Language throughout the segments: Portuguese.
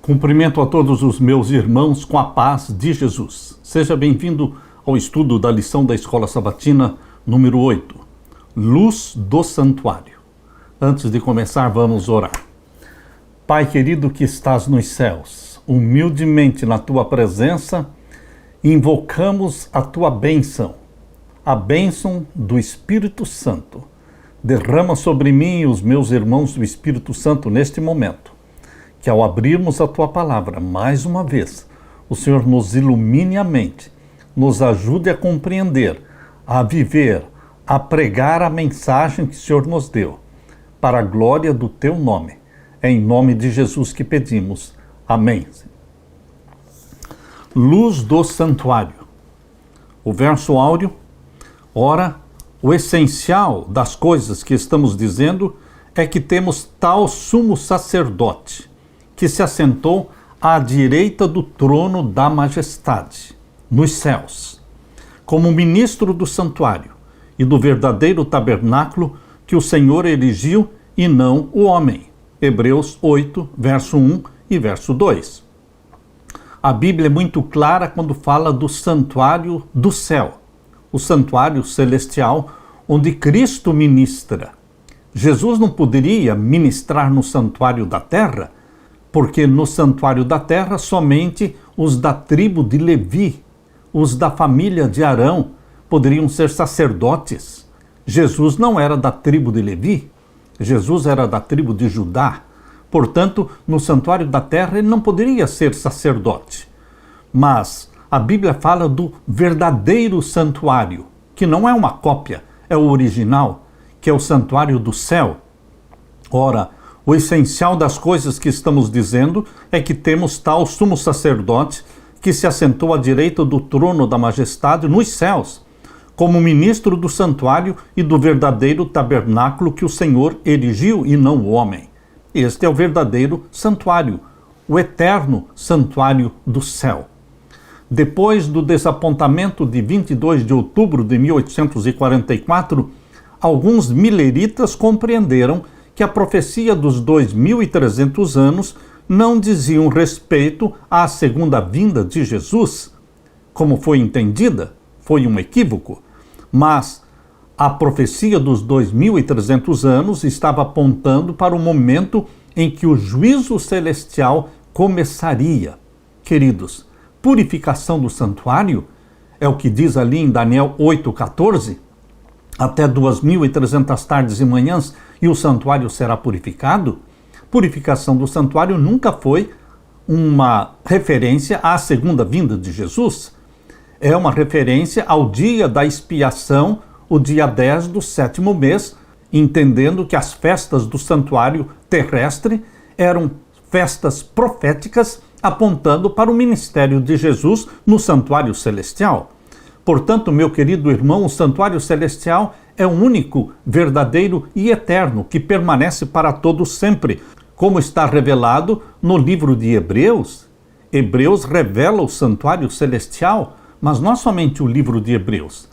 Cumprimento a todos os meus irmãos com a paz de Jesus. Seja bem-vindo ao estudo da lição da Escola Sabatina número 8, Luz do Santuário. Antes de começar, vamos orar. Pai querido que estás nos céus, humildemente na tua presença, invocamos a tua bênção, a bênção do Espírito Santo. Derrama sobre mim e os meus irmãos do Espírito Santo neste momento, que ao abrirmos a tua palavra mais uma vez, o Senhor nos ilumine a mente, nos ajude a compreender, a viver, a pregar a mensagem que o Senhor nos deu, para a glória do teu nome. É em nome de Jesus que pedimos. Amém. Luz do santuário. O verso áureo, ora, o essencial das coisas que estamos dizendo é que temos tal sumo sacerdote, que se assentou à direita do trono da majestade, nos céus, como ministro do santuário e do verdadeiro tabernáculo que o Senhor erigiu e não o homem. Hebreus 8, verso 1 e verso 2. A Bíblia é muito clara quando fala do santuário do céu, o santuário celestial, onde Cristo ministra. Jesus não poderia ministrar no santuário da terra, porque no santuário da terra somente os da tribo de Levi, os da família de Arão, poderiam ser sacerdotes. Jesus não era da tribo de Levi, Jesus era da tribo de Judá. Portanto, no santuário da terra ele não poderia ser sacerdote. Mas a Bíblia fala do verdadeiro santuário, que não é uma cópia, é o original, que é o santuário do céu. Ora, o essencial das coisas que estamos dizendo é que temos tal sumo sacerdote que se assentou à direita do trono da majestade nos céus, como ministro do santuário e do verdadeiro tabernáculo que o Senhor erigiu e não o homem. Este é o verdadeiro santuário, o eterno santuário do céu. Depois do desapontamento de 22 de outubro de 1844, alguns mileritas compreenderam que a profecia dos 2.300 anos não diziam respeito à segunda vinda de Jesus. Como foi entendida, foi um equívoco, mas a profecia dos 2.300 anos estava apontando para o momento em que o juízo celestial começaria. Queridos, purificação do santuário é o que diz ali em Daniel 8,14, até 2.300 tardes e manhãs e o santuário será purificado. Purificação do santuário nunca foi uma referência à segunda vinda de Jesus. É uma referência ao dia da expiação, o dia 10 do 7º mês, entendendo que as festas do santuário terrestre eram festas proféticas apontando para o ministério de Jesus no santuário celestial. Portanto, meu querido irmão, o santuário celestial é o único, verdadeiro e eterno que permanece para todo sempre, como está revelado no livro de Hebreus. Hebreus revela o santuário celestial, mas não somente o livro de Hebreus.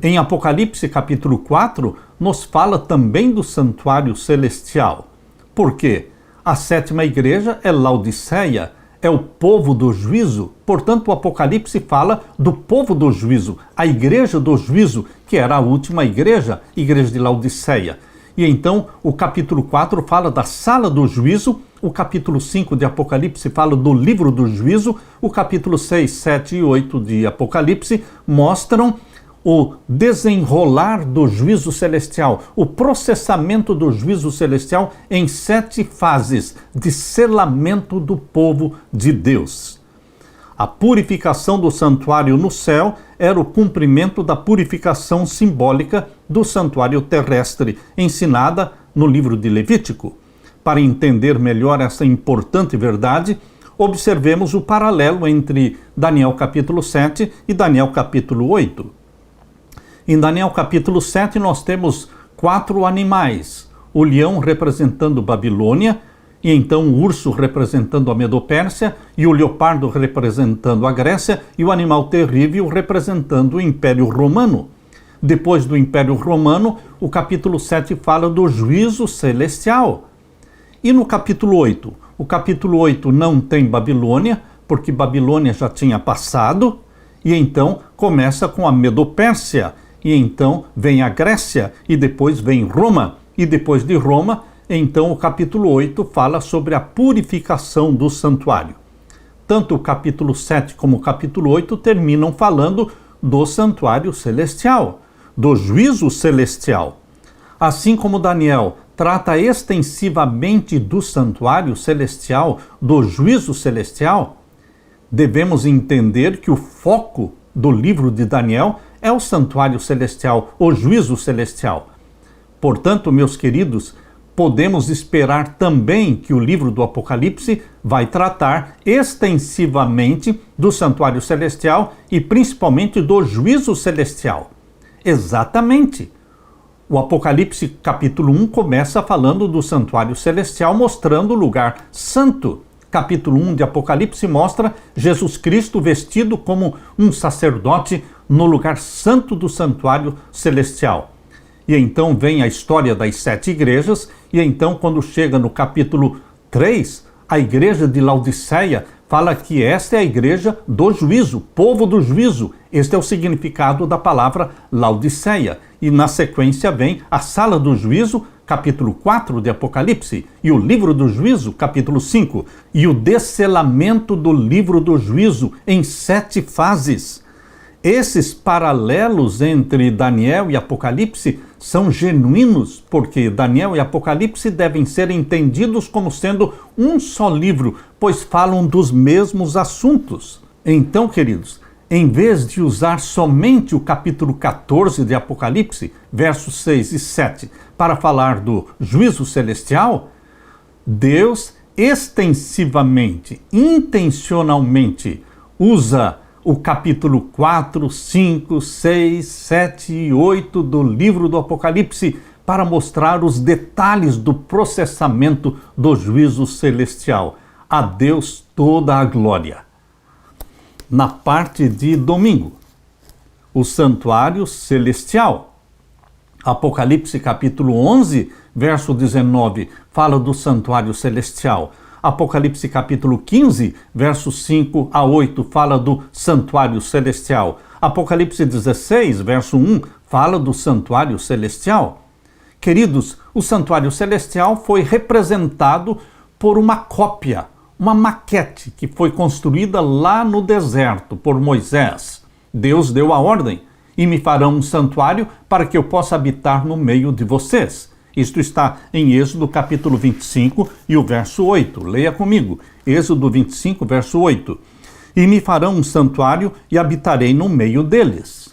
Em Apocalipse capítulo 4, nos fala também do santuário celestial. Por quê? A sétima igreja é Laodiceia, é o povo do juízo. Portanto, o Apocalipse fala do povo do juízo, a igreja do juízo, que era a última igreja, igreja de Laodiceia. E então, o capítulo 4 fala da sala do juízo, o capítulo 5 de Apocalipse fala do livro do juízo, o capítulo 6, 7 e 8 de Apocalipse mostram o desenrolar do juízo celestial, o processamento do juízo celestial em 7 fases de selamento do povo de Deus. A purificação do santuário no céu era o cumprimento da purificação simbólica do santuário terrestre, ensinada no livro de Levítico. Para entender melhor essa importante verdade, observemos o paralelo entre Daniel capítulo 7 e Daniel capítulo 8. Em Daniel capítulo 7 nós temos 4 animais, o leão representando Babilônia, e então o urso representando a Medopérsia, e o leopardo representando a Grécia, e o animal terrível representando o Império Romano. Depois do Império Romano, o capítulo 7 fala do juízo celestial. E no capítulo 8, O capítulo 8 não tem Babilônia, porque Babilônia já tinha passado, e então começa com a Medo-Pérsia, e então vem a Grécia, e depois vem Roma, e depois de Roma, então o capítulo 8 fala sobre a purificação do santuário. Tanto o capítulo 7 como o capítulo 8 terminam falando do santuário celestial, do juízo celestial. Assim como Daniel trata extensivamente do santuário celestial, do juízo celestial, devemos entender que o foco do livro de Daniel é o santuário celestial, o juízo celestial. Portanto, meus queridos, podemos esperar também que o livro do Apocalipse vai tratar extensivamente do santuário celestial e principalmente do juízo celestial. Exatamente. O Apocalipse capítulo 1 começa falando do santuário celestial, mostrando o lugar santo. Capítulo 1 de Apocalipse mostra Jesus Cristo vestido como um sacerdote no lugar santo do santuário celestial. E então vem a história das 7 igrejas, e então quando chega no capítulo 3, a igreja de Laodiceia fala que esta é a igreja do juízo, povo do juízo. Este é o significado da palavra Laodiceia. E na sequência vem a sala do juízo, capítulo 4 de Apocalipse, e o livro do juízo, capítulo 5, e o descelamento do livro do juízo em 7 fases. Esses paralelos entre Daniel e Apocalipse são genuínos, porque Daniel e Apocalipse devem ser entendidos como sendo um só livro, pois falam dos mesmos assuntos. Então, queridos, em vez de usar somente o capítulo 14 de Apocalipse, versos 6 e 7, para falar do juízo celestial, Deus extensivamente, intencionalmente, usa o capítulo 4, 5, 6, 7 e 8 do livro do Apocalipse para mostrar os detalhes do processamento do juízo celestial. A Deus toda a glória. Na parte de domingo, o santuário celestial. Apocalipse capítulo 11, verso 19, fala do santuário celestial. Apocalipse capítulo 15, versos 5 a 8, fala do santuário celestial. Apocalipse 16, verso 1, fala do santuário celestial. Queridos, o santuário celestial foi representado por uma cópia, uma maquete que foi construída lá no deserto por Moisés. Deus deu a ordem: e me farão um santuário para que eu possa habitar no meio de vocês. Isto está em Êxodo capítulo 25 e o verso 8. Leia comigo. Êxodo 25, verso 8. E me farão um santuário e habitarei no meio deles.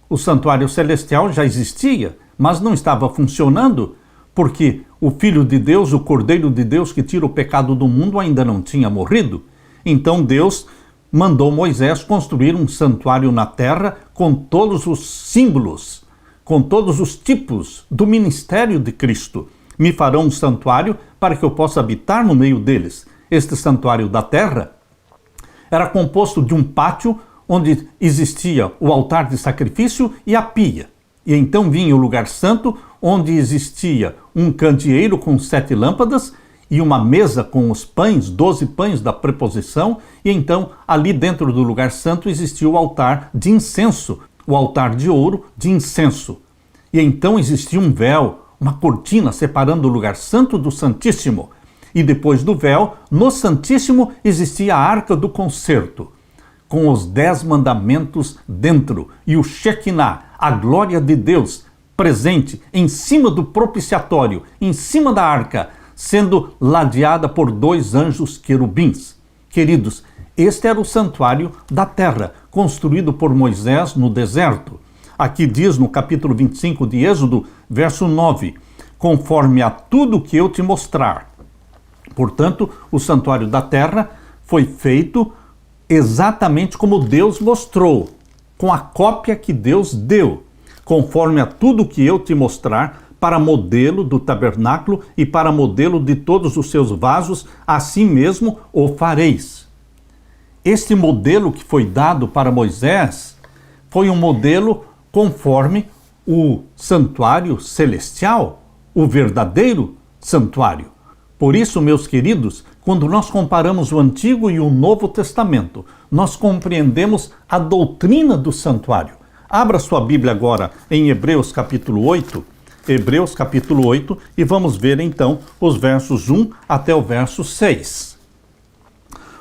O santuário celestial já existia, mas não estava funcionando, porque o Filho de Deus, o Cordeiro de Deus que tira o pecado do mundo, ainda não tinha morrido. Então Deus mandou Moisés construir um santuário na terra com todos os símbolos, com todos os tipos do ministério de Cristo. Me farão um santuário para que eu possa habitar no meio deles. Este santuário da terra era composto de um pátio onde existia o altar de sacrifício e a pia. E então vinha o lugar santo, onde existia um candeeiro com 7 lâmpadas e uma mesa com os pães, 12 pães da preposição. E então ali dentro do lugar santo existia o altar de incenso, o altar de ouro de incenso. E então existia um véu, uma cortina separando o lugar santo do Santíssimo. E depois do véu, no Santíssimo existia a Arca do Concerto, com os 10 mandamentos dentro, e o Shekinah, a glória de Deus, presente em cima do propiciatório, em cima da arca, sendo ladeada por 2 anjos querubins. Queridos, este era o santuário da terra, construído por Moisés no deserto. Aqui diz no capítulo 25 de Êxodo, verso 9, conforme a tudo que eu te mostrar. Portanto, o santuário da terra foi feito exatamente como Deus mostrou, com a cópia que Deus deu, conforme a tudo que eu te mostrar, para modelo do tabernáculo e para modelo de todos os seus vasos, assim mesmo o fareis. Este modelo que foi dado para Moisés foi um modelo conforme o santuário celestial, o verdadeiro santuário. Por isso, meus queridos, quando nós comparamos o Antigo e o Novo Testamento, nós compreendemos a doutrina do santuário. Abra sua Bíblia agora em Hebreus capítulo 8, e vamos ver então os versos 1 até o verso 6.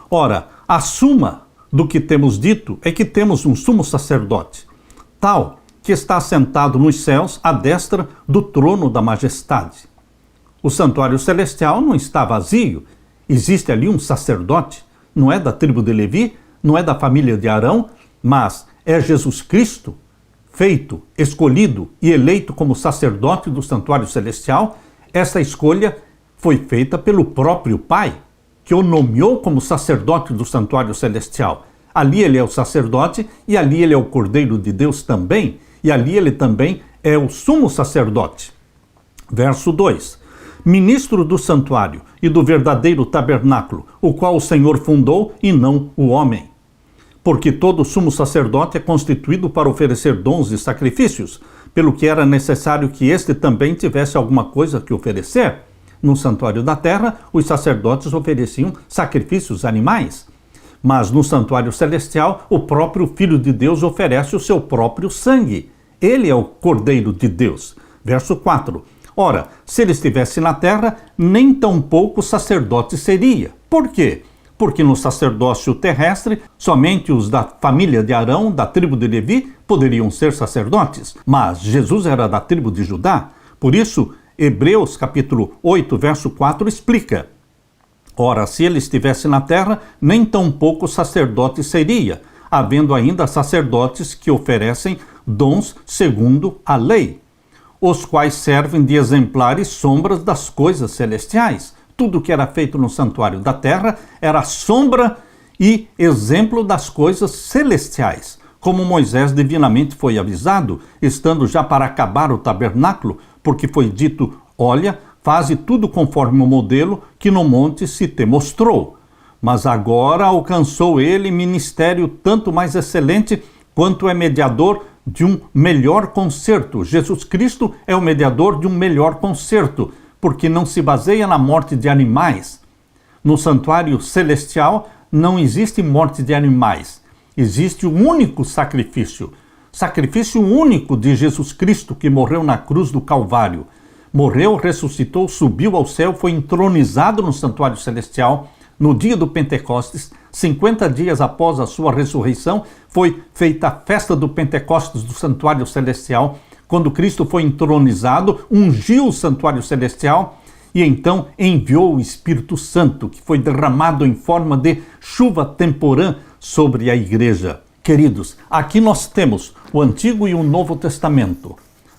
Ora, a suma do que temos dito é que temos um sumo sacerdote, tal que está sentado nos céus à destra do trono da majestade. O santuário celestial não está vazio, existe ali um sacerdote, não é da tribo de Levi, não é da família de Arão, mas é Jesus Cristo, feito, escolhido e eleito como sacerdote do santuário celestial. Essa escolha foi feita pelo próprio Pai, que o nomeou como sacerdote do santuário celestial. Ali ele é o sacerdote e ali ele é o Cordeiro de Deus também, e ali ele também é o sumo sacerdote. Verso 2. Ministro do santuário e do verdadeiro tabernáculo, o qual o Senhor fundou e não o homem. Porque todo sumo sacerdote é constituído para oferecer dons e sacrifícios, pelo que era necessário que este também tivesse alguma coisa que oferecer. No santuário da terra, os sacerdotes ofereciam sacrifícios animais. Mas no santuário celestial, o próprio Filho de Deus oferece o seu próprio sangue. Ele é o Cordeiro de Deus. Verso 4. Ora, se ele estivesse na terra, nem tampouco sacerdote seria. Por quê? Porque no sacerdócio terrestre, somente os da família de Arão, da tribo de Levi, poderiam ser sacerdotes. Mas Jesus era da tribo de Judá. Por isso, Hebreus capítulo 8, verso 4 explica: ora, se ele estivesse na terra, nem tampouco sacerdote seria, havendo ainda sacerdotes que oferecem dons segundo a lei, os quais servem de exemplares sombras das coisas celestiais. Tudo que era feito no santuário da terra era sombra e exemplo das coisas celestiais. Como Moisés divinamente foi avisado, estando já para acabar o tabernáculo, porque foi dito: olha, faze tudo conforme o modelo que no monte se te mostrou. Mas agora alcançou ele ministério tanto mais excelente, quanto é mediador de um melhor concerto. Jesus Cristo é o mediador de um melhor concerto, porque não se baseia na morte de animais. No santuário celestial não existe morte de animais. Existe um único sacrifício único de Jesus Cristo, que morreu na cruz do Calvário. Morreu, ressuscitou, subiu ao céu, foi entronizado no santuário celestial no dia do Pentecostes. 50 dias após a sua ressurreição, foi feita a festa do Pentecostes do santuário celestial. Quando Cristo foi entronizado, ungiu o santuário celestial e então enviou o Espírito Santo, que foi derramado em forma de chuva temporã sobre a igreja. Queridos, aqui nós temos o Antigo e o Novo Testamento.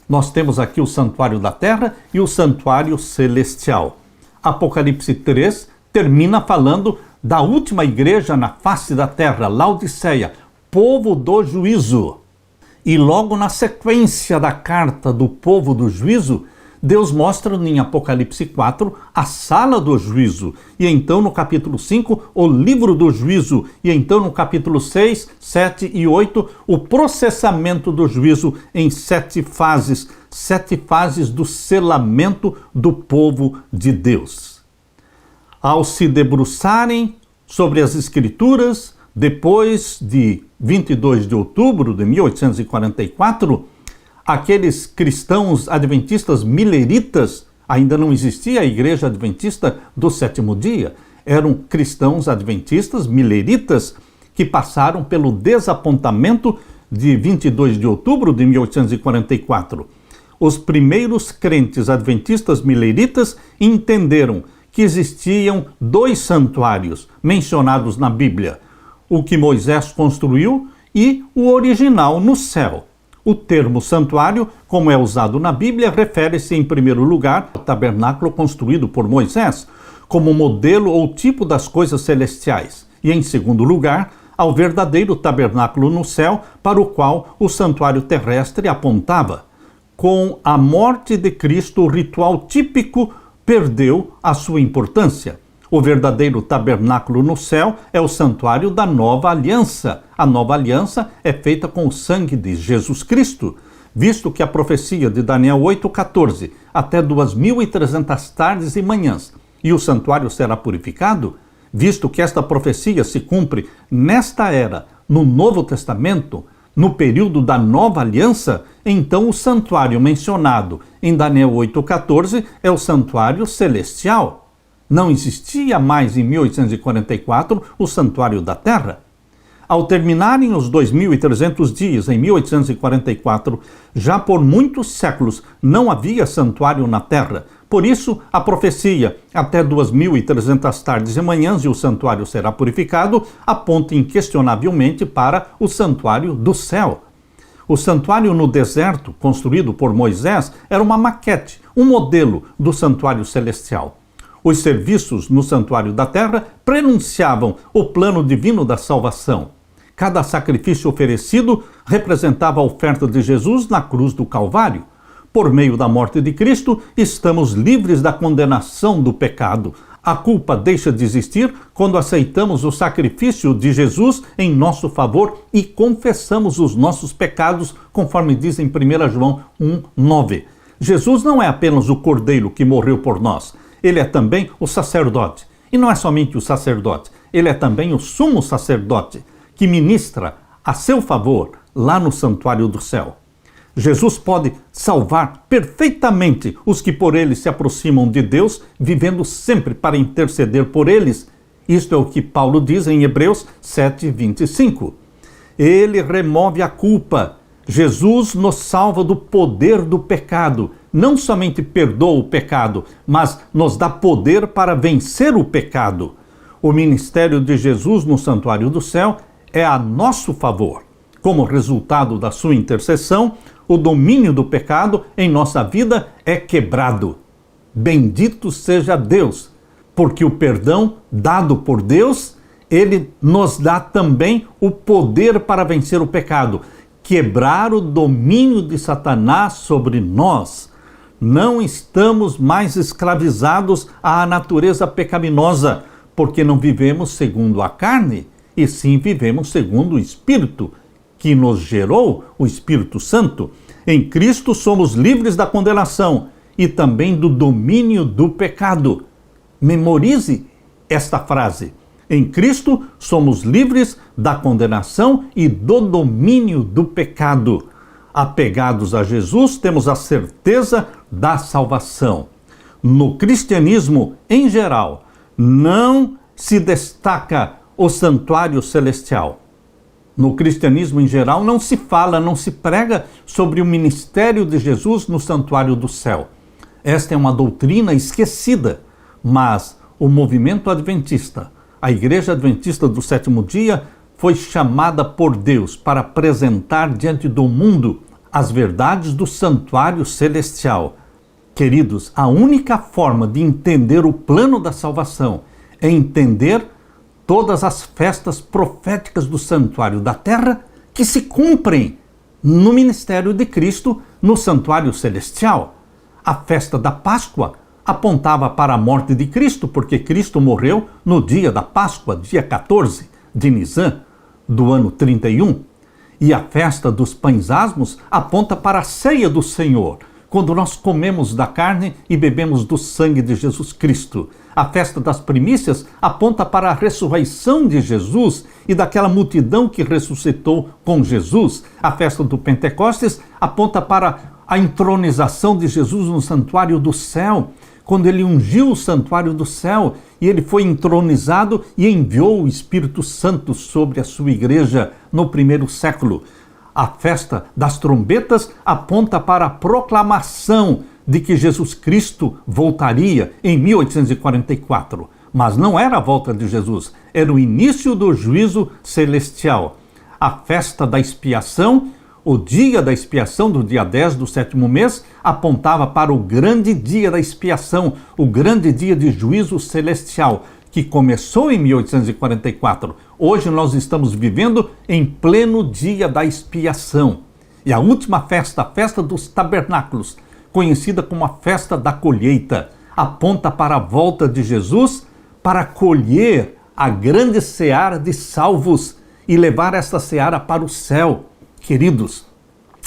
Nós temos aqui o santuário da terra e o santuário celestial. Apocalipse 3 termina falando da última igreja na face da terra, Laodiceia, povo do juízo. E logo na sequência da carta do povo do juízo, Deus mostra em Apocalipse 4 a sala do juízo, e então no capítulo 5 o livro do juízo, e então no capítulo 6, 7 e 8 o processamento do juízo em 7 fases do selamento do povo de Deus. Ao se debruçarem sobre as Escrituras, depois de 22 de outubro de 1844, aqueles cristãos adventistas mileritas, ainda não existia a Igreja Adventista do Sétimo Dia, eram cristãos adventistas mileritas que passaram pelo desapontamento de 22 de outubro de 1844. Os primeiros crentes adventistas mileritas entenderam que existiam 2 santuários mencionados na Bíblia, o que Moisés construiu e o original no céu. O termo santuário, como é usado na Bíblia, refere-se em primeiro lugar ao tabernáculo construído por Moisés, como modelo ou tipo das coisas celestiais, e em segundo lugar, ao verdadeiro tabernáculo no céu, para o qual o santuário terrestre apontava. Com a morte de Cristo, o ritual típico perdeu a sua importância. O verdadeiro tabernáculo no céu é o santuário da nova aliança. A nova aliança é feita com o sangue de Jesus Cristo, visto que a profecia de Daniel 8,14, até 2.300 tardes e manhãs, e o santuário será purificado? Visto que esta profecia se cumpre nesta era, no Novo Testamento, no período da Nova Aliança, então o santuário mencionado em Daniel 8,14 é o santuário celestial. Não existia mais em 1844 o santuário da terra. Ao terminarem os 2.300 dias em 1844, já por muitos séculos não havia santuário na terra. Por isso, a profecia, até 2.300 tardes e manhãs e o santuário será purificado, aponta inquestionavelmente para o santuário do céu. O santuário no deserto, construído por Moisés, era uma maquete, um modelo do santuário celestial. Os serviços no santuário da terra prenunciavam o plano divino da salvação. Cada sacrifício oferecido representava a oferta de Jesus na cruz do Calvário. Por meio da morte de Cristo, estamos livres da condenação do pecado. A culpa deixa de existir quando aceitamos o sacrifício de Jesus em nosso favor e confessamos os nossos pecados, conforme diz em 1 João 1,9. Jesus não é apenas o Cordeiro que morreu por nós, ele é também o sacerdote. E não é somente o sacerdote, ele é também o sumo sacerdote, que ministra a seu favor lá no santuário do céu. Jesus pode salvar perfeitamente os que por ele se aproximam de Deus, vivendo sempre para interceder por eles. Isto é o que Paulo diz em Hebreus 7:25. Ele remove a culpa. Jesus nos salva do poder do pecado. Não somente perdoa o pecado, mas nos dá poder para vencer o pecado. O ministério de Jesus no santuário do céu é a nosso favor. Como resultado da sua intercessão, o domínio do pecado em nossa vida é quebrado. Bendito seja Deus, porque o perdão dado por Deus, ele nos dá também o poder para vencer o pecado, quebrar o domínio de Satanás sobre nós. Não estamos mais escravizados à natureza pecaminosa, porque não vivemos segundo a carne, e sim vivemos segundo o Espírito, que nos gerou, o Espírito Santo. Em Cristo somos livres da condenação e também do domínio do pecado. Memorize esta frase. Em Cristo somos livres da condenação e do domínio do pecado. Apegados a Jesus, temos a certeza da salvação. No cristianismo, em geral, não se destaca o santuário celestial. No cristianismo em geral não se fala, não se prega sobre o ministério de Jesus no santuário do céu. Esta é uma doutrina esquecida, mas o movimento adventista, a Igreja Adventista do Sétimo Dia, foi chamada por Deus para apresentar diante do mundo as verdades do santuário celestial. Queridos, a única forma de entender o plano da salvação é entender todas as festas proféticas do santuário da terra que se cumprem no ministério de Cristo no santuário celestial. A festa da Páscoa apontava para a morte de Cristo, porque Cristo morreu no dia da Páscoa, dia 14 de Nisan, do ano 31. E a festa dos pães asmos aponta para a ceia do Senhor, quando nós comemos da carne e bebemos do sangue de Jesus Cristo. A festa das primícias aponta para a ressurreição de Jesus e daquela multidão que ressuscitou com Jesus. A festa do Pentecostes aponta para a entronização de Jesus no santuário do céu, quando ele ungiu o santuário do céu e ele foi entronizado e enviou o Espírito Santo sobre a sua igreja no primeiro século. A festa das trombetas aponta para a proclamação de que Jesus Cristo voltaria em 1844. Mas não era a volta de Jesus, era o início do juízo celestial. A festa da expiação, o dia da expiação, do dia 10 do sétimo mês, apontava para o grande dia da expiação, o grande dia de juízo celestial, que começou em 1844. Hoje nós estamos vivendo em pleno dia da expiação. E a última festa, a festa dos tabernáculos, conhecida como a festa da colheita, aponta para a volta de Jesus para colher a grande seara de salvos e levar esta seara para o céu. Queridos,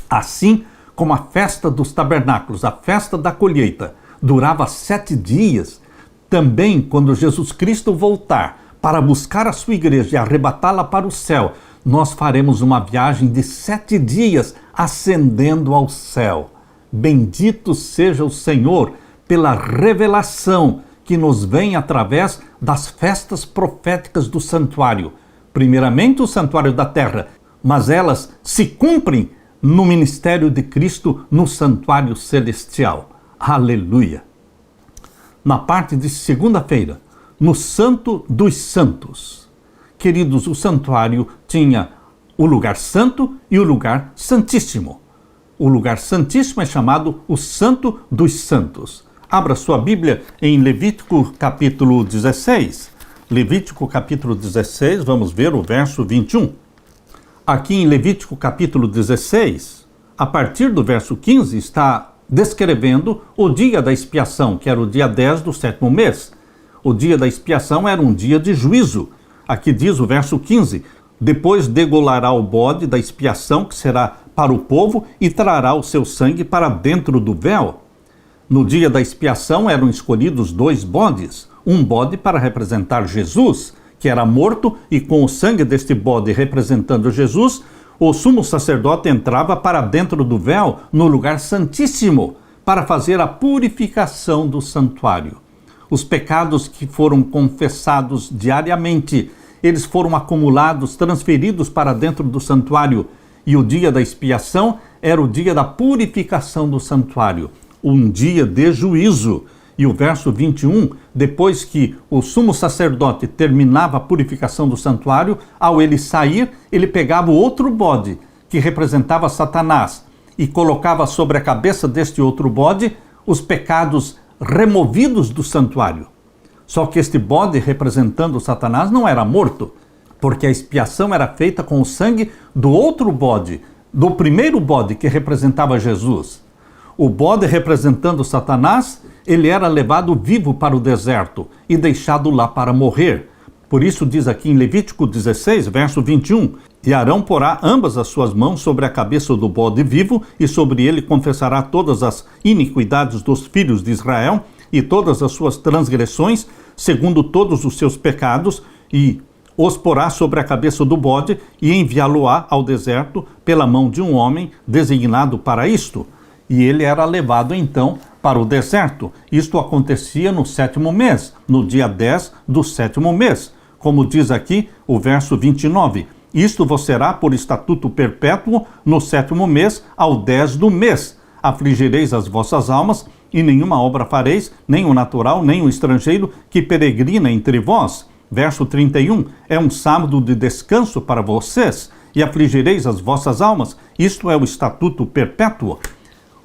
assim como a festa dos tabernáculos, a festa da colheita, durava 7 dias, Também, quando Jesus Cristo voltar para buscar a sua igreja e arrebatá-la para o céu, nós faremos uma viagem de 7 dias ascendendo ao céu. Bendito seja o Senhor pela revelação que nos vem através das festas proféticas do santuário. Primeiramente o santuário da terra, mas elas se cumprem no ministério de Cristo no santuário celestial. Aleluia! Na parte de segunda-feira, no Santo dos Santos. Queridos, o santuário tinha o lugar santo e o lugar santíssimo. O lugar santíssimo é chamado o Santo dos Santos. Abra sua Bíblia em Levítico capítulo 16. Levítico capítulo 16, vamos ver o verso 21. Aqui em Levítico capítulo 16, a partir do verso 15, está descrevendo o dia da expiação, que era o dia 10 do 7º mês. O dia da expiação era um dia de juízo. Aqui diz o verso 15: depois degolará o bode da expiação, que será para o povo, e trará o seu sangue para dentro do véu. No dia da expiação eram escolhidos 2 bodes, um bode para representar Jesus, que era morto, e com o sangue deste bode representando Jesus, o sumo sacerdote entrava para dentro do véu, no lugar santíssimo, para fazer a purificação do santuário. Os pecados que foram confessados diariamente, eles foram acumulados, transferidos para dentro do santuário, e o dia da expiação era o dia da purificação do santuário, um dia de juízo. E o verso 21, depois que o sumo sacerdote terminava a purificação do santuário, ao ele sair, ele pegava o outro bode, que representava Satanás, e colocava sobre a cabeça deste outro bode os pecados removidos do santuário. Só que este bode, representando Satanás, não era morto, porque a expiação era feita com o sangue do outro bode, do primeiro bode que representava Jesus. O bode representando Satanás, ele era levado vivo para o deserto e deixado lá para morrer. Por isso diz aqui em Levítico 16, verso 21, e Arão porá ambas as suas mãos sobre a cabeça do bode vivo, e sobre ele confessará todas as iniquidades dos filhos de Israel, e todas as suas transgressões, segundo todos os seus pecados, e os porá sobre a cabeça do bode, e enviá-lo-á ao deserto pela mão de um homem designado para isto. E ele era levado então para o deserto. Isto acontecia no 7º mês, no dia 10 do 7º mês. Como diz aqui o verso 29, isto vos será por estatuto perpétuo no 7º mês, ao 10 do mês. Afligireis as vossas almas, e nenhuma obra fareis, nem o natural, nem o estrangeiro, que peregrina entre vós. Verso 31, é um sábado de descanso para vocês, e afligireis as vossas almas. Isto é o estatuto perpétuo.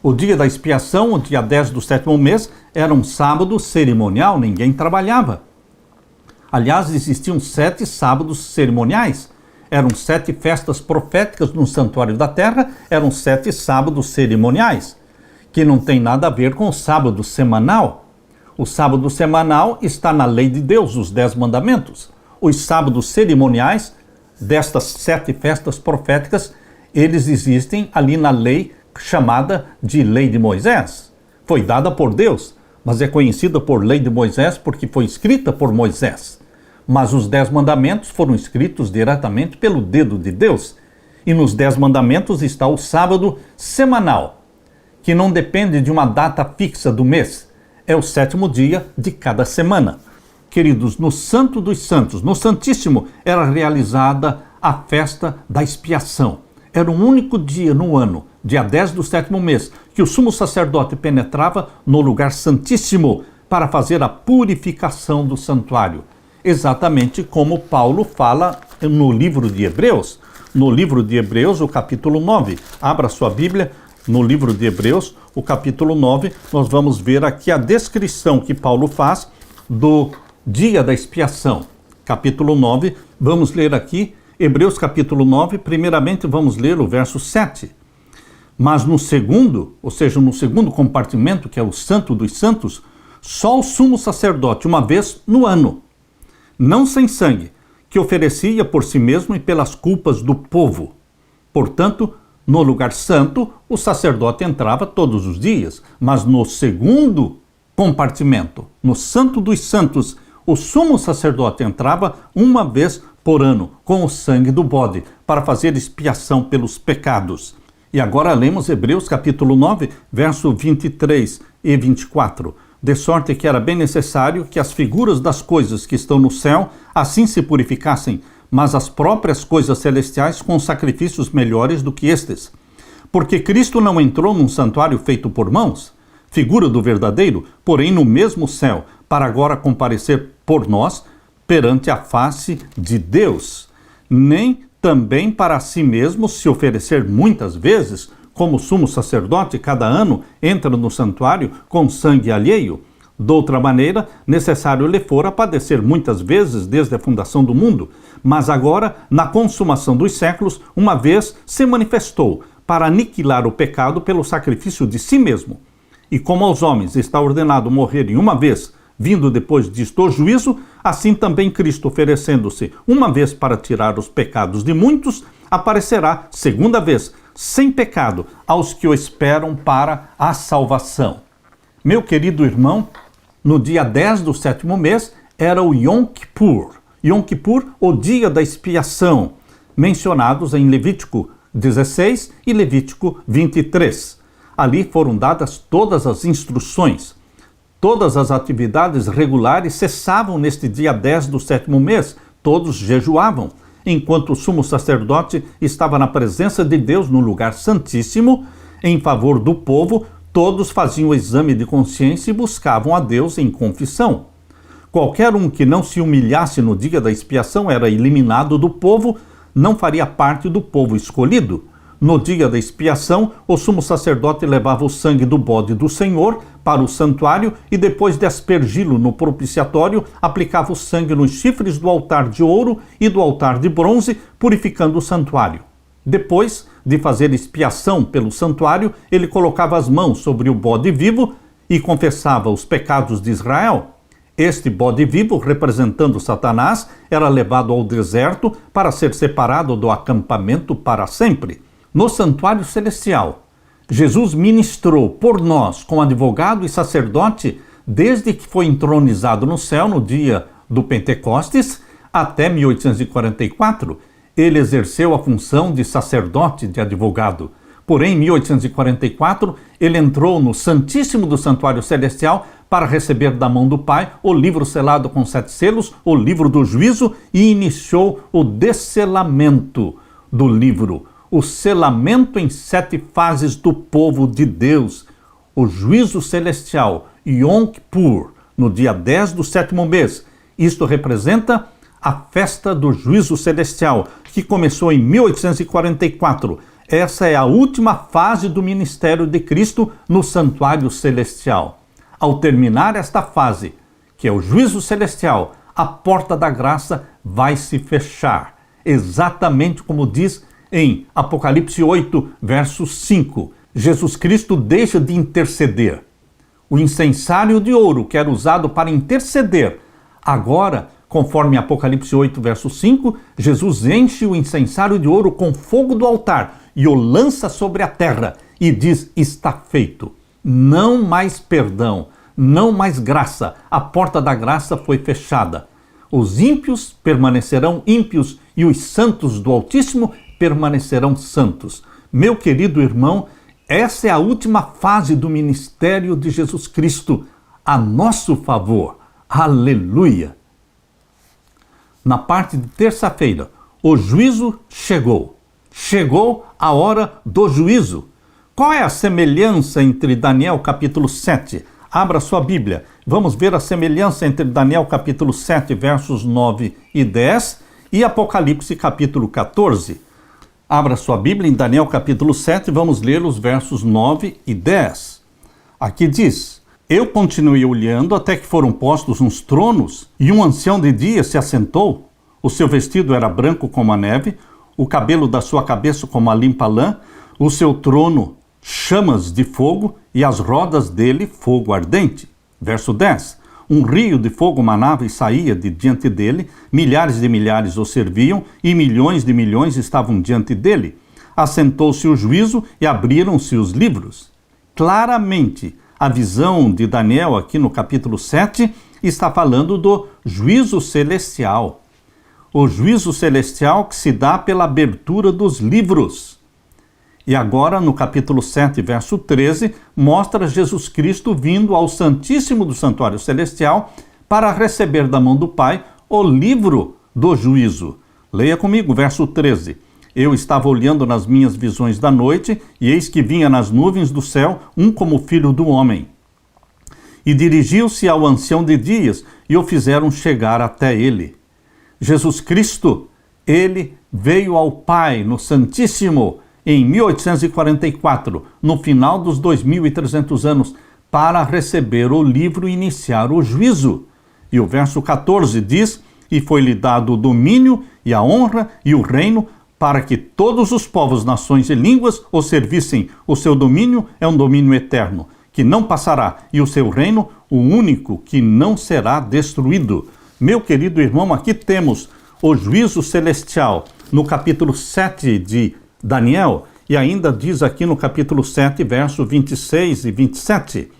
O dia da expiação, o dia 10 do 7º mês, era um sábado cerimonial, ninguém trabalhava. Aliás, existiam 7 sábados cerimoniais. Eram 7 festas proféticas no santuário da terra, eram 7 sábados cerimoniais, que não tem nada a ver com o sábado semanal. O sábado semanal está na lei de Deus, os 10 mandamentos. Os sábados cerimoniais destas 7 festas proféticas, eles existem ali na lei chamada de Lei de Moisés. Foi dada por Deus, mas é conhecida por Lei de Moisés porque foi escrita por Moisés. Mas os 10 mandamentos foram escritos diretamente pelo dedo de Deus. E nos 10 mandamentos está o sábado semanal, que não depende de uma data fixa do mês. É o 7º dia de cada semana. Queridos, no Santo dos Santos, no Santíssimo, era realizada a festa da expiação. Era um único dia no ano, dia 10 do 7º mês, que o sumo sacerdote penetrava no lugar santíssimo para fazer a purificação do santuário. Exatamente como Paulo fala no livro de Hebreus. No livro de Hebreus, o capítulo 9. Abra sua Bíblia, no livro de Hebreus, o capítulo 9, nós vamos ver aqui a descrição que Paulo faz do dia da expiação. Capítulo 9, vamos ler aqui Hebreus capítulo 9, primeiramente vamos ler o verso 7. Mas no segundo, ou seja, no segundo compartimento, que é o Santo dos Santos, só o sumo sacerdote, uma vez no ano, não sem sangue, que oferecia por si mesmo e pelas culpas do povo. Portanto, no lugar santo, o sacerdote entrava todos os dias, mas no segundo compartimento. No Santo dos Santos, o sumo sacerdote entrava uma vez por ano com o sangue do bode para fazer expiação pelos pecados. E agora lemos Hebreus capítulo 9, verso 23 e 24. De sorte que era bem necessário que as figuras das coisas que estão no céu assim se purificassem, mas as próprias coisas celestiais com sacrifícios melhores do que estes. Porque Cristo não entrou num santuário feito por mãos, figura do verdadeiro, porém no mesmo céu, para agora comparecer por nós perante a face de Deus, nem também para si mesmo se oferecer muitas vezes, como sumo sacerdote cada ano entra no santuário com sangue alheio. Doutra maneira, necessário lhe fora padecer muitas vezes desde a fundação do mundo, mas agora, na consumação dos séculos, uma vez se manifestou para aniquilar o pecado pelo sacrifício de si mesmo. E como aos homens está ordenado morrerem uma vez, vindo depois disto o juízo, assim também Cristo, oferecendo-se uma vez para tirar os pecados de muitos, aparecerá segunda vez, sem pecado, aos que o esperam para a salvação. Meu querido irmão, no dia 10 do 7º mês era o Yom Kippur. Yom Kippur, o dia da expiação, mencionados em Levítico 16 e Levítico 23. Ali foram dadas todas as instruções. Todas as atividades regulares cessavam neste dia 10 do 7º mês. Todos jejuavam. Enquanto o sumo sacerdote estava na presença de Deus no lugar santíssimo, em favor do povo, todos faziam o exame de consciência e buscavam a Deus em confissão. Qualquer um que não se humilhasse no dia da expiação era eliminado do povo, não faria parte do povo escolhido. No dia da expiação, o sumo sacerdote levava o sangue do bode do Senhor para o santuário e, depois de aspergi-lo no propiciatório, aplicava o sangue nos chifres do altar de ouro e do altar de bronze, purificando o santuário. Depois de fazer expiação pelo santuário, ele colocava as mãos sobre o bode vivo e confessava os pecados de Israel. Este bode vivo, representando Satanás, era levado ao deserto para ser separado do acampamento para sempre. No santuário celestial, Jesus ministrou por nós como advogado e sacerdote desde que foi entronizado no céu no dia do Pentecostes até 1844. Ele exerceu a função de sacerdote, de advogado. Porém, em 1844, ele entrou no Santíssimo do Santuário Celestial para receber da mão do Pai o livro selado com 7 selos, o livro do juízo, e iniciou o desselamento do livro. O selamento em 7 fases do povo de Deus. O juízo celestial, Yom Kippur, no dia 10 do 7º mês. Isto representa a festa do juízo celestial, que começou em 1844. Essa é a última fase do ministério de Cristo no santuário celestial. Ao terminar esta fase, que é o juízo celestial, a porta da graça vai se fechar, exatamente como diz em Apocalipse 8, verso 5. Jesus Cristo deixa de interceder. O incensário de ouro, que era usado para interceder, agora, conforme Apocalipse 8, verso 5, Jesus enche o incensário de ouro com fogo do altar e o lança sobre a terra e diz: está feito. Não mais perdão, não mais graça. A porta da graça foi fechada. Os ímpios permanecerão ímpios e os santos do Altíssimo permanecerão santos. Meu querido irmão, essa é a última fase do ministério de Jesus Cristo a nosso favor. Aleluia! Na parte de terça-feira, o juízo chegou. Chegou a hora do juízo. Qual é a semelhança entre Daniel capítulo 7? Abra sua Bíblia. Vamos ver a semelhança entre Daniel capítulo 7, versos 9 e 10 e Apocalipse capítulo 14. Abra sua Bíblia em Daniel capítulo 7, vamos ler os versos 9 e 10. Aqui diz: eu continuei olhando até que foram postos uns tronos e um ancião de dia se assentou. O seu vestido era branco como a neve, o cabelo da sua cabeça como a limpa lã, o seu trono chamas de fogo e as rodas dele fogo ardente. Verso 10. Um rio de fogo manava e saía de diante dele, milhares de milhares o serviam e milhões de milhões estavam diante dele. Assentou-se o juízo e abriram-se os livros. Claramente, a visão de Daniel aqui no capítulo 7 está falando do juízo celestial. O juízo celestial que se dá pela abertura dos livros. E agora, no capítulo 7, verso 13, mostra Jesus Cristo vindo ao Santíssimo do Santuário Celestial para receber da mão do Pai o livro do juízo. Leia comigo, verso 13. Eu estava olhando nas minhas visões da noite, e eis que vinha nas nuvens do céu um como filho do homem. E dirigiu-se ao ancião de dias, e o fizeram chegar até ele. Jesus Cristo, ele veio ao Pai no Santíssimo em 1844, no final dos 2.300 anos, para receber o livro e iniciar o juízo. E o verso 14 diz: e foi-lhe dado o domínio e a honra e o reino, para que todos os povos, nações e línguas o servissem. O seu domínio é um domínio eterno, que não passará, e o seu reino, o único que não será destruído. Meu querido irmão, aqui temos o juízo celestial no capítulo 7 de Daniel, e ainda diz aqui no capítulo 7, verso 26 e 27.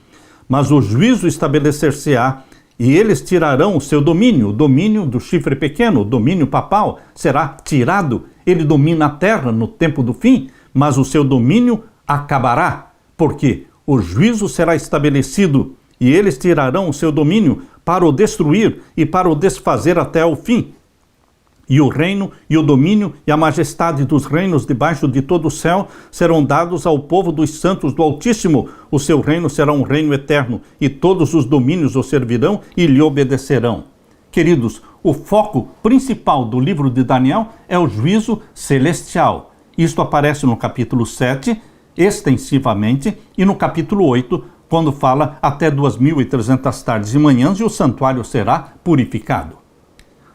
Mas o juízo estabelecer-se-á, e eles tirarão o seu domínio, o domínio do chifre pequeno, o domínio papal, será tirado. Ele domina a terra no tempo do fim, mas o seu domínio acabará, porque o juízo será estabelecido, e eles tirarão o seu domínio para o destruir e para o desfazer até o fim. E o reino e o domínio e a majestade dos reinos debaixo de todo o céu serão dados ao povo dos santos do Altíssimo. O seu reino será um reino eterno, e todos os domínios o servirão e lhe obedecerão. Queridos, o foco principal do livro de Daniel é o juízo celestial. Isto aparece no capítulo 7, extensivamente, e no capítulo 8, quando fala até 2.300 tardes e manhãs e o santuário será purificado.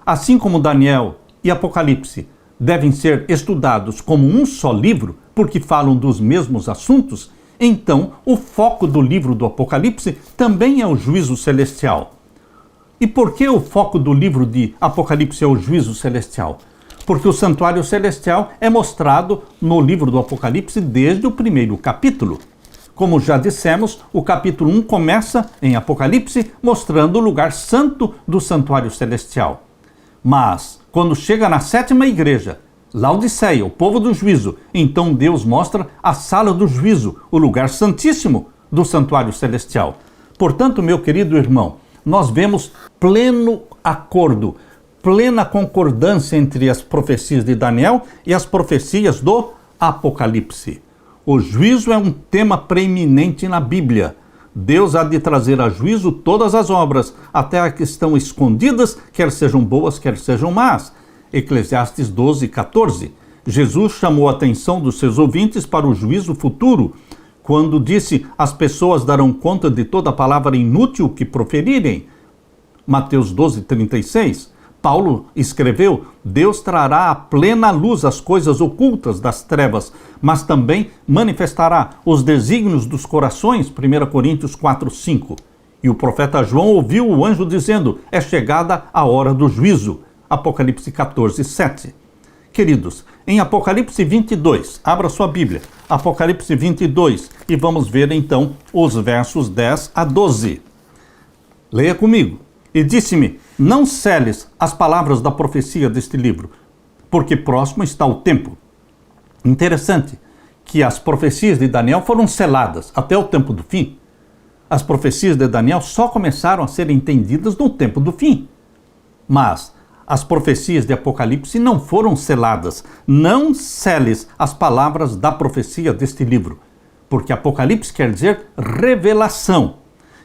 Assim como Daniel e Apocalipse devem ser estudados como um só livro, porque falam dos mesmos assuntos, então o foco do livro do Apocalipse também é o juízo celestial. E por que o foco do livro de Apocalipse é o juízo celestial? Porque o santuário celestial é mostrado no livro do Apocalipse desde o primeiro capítulo. Como já dissemos, o capítulo 1 começa em Apocalipse mostrando o lugar santo do santuário celestial. Mas, quando chega na sétima igreja, Laodiceia, o povo do juízo, então Deus mostra a sala do juízo, o lugar santíssimo do santuário celestial. Portanto, meu querido irmão, nós vemos pleno acordo, plena concordância entre as profecias de Daniel e as profecias do Apocalipse. O juízo é um tema preeminente na Bíblia. Deus há de trazer a juízo todas as obras, até as que estão escondidas, quer sejam boas, quer sejam más. Eclesiastes 12, 14. Jesus chamou a atenção dos seus ouvintes para o juízo futuro, quando disse: as pessoas darão conta de toda palavra inútil que proferirem. Mateus 12, 36. Paulo escreveu: Deus trará à plena luz as coisas ocultas das trevas, mas também manifestará os desígnios dos corações, 1 Coríntios 4, 5. E o profeta João ouviu o anjo dizendo: é chegada a hora do juízo, Apocalipse 14, 7. Queridos, em Apocalipse 22, abra sua Bíblia, Apocalipse 22, e vamos ver então os versos 10 a 12. Leia comigo. E disse-me: não seles as palavras da profecia deste livro, porque próximo está o tempo. Interessante que as profecias de Daniel foram seladas até o tempo do fim. As profecias de Daniel só começaram a ser entendidas no tempo do fim. Mas as profecias de Apocalipse não foram seladas. Não seles as palavras da profecia deste livro, porque Apocalipse quer dizer revelação.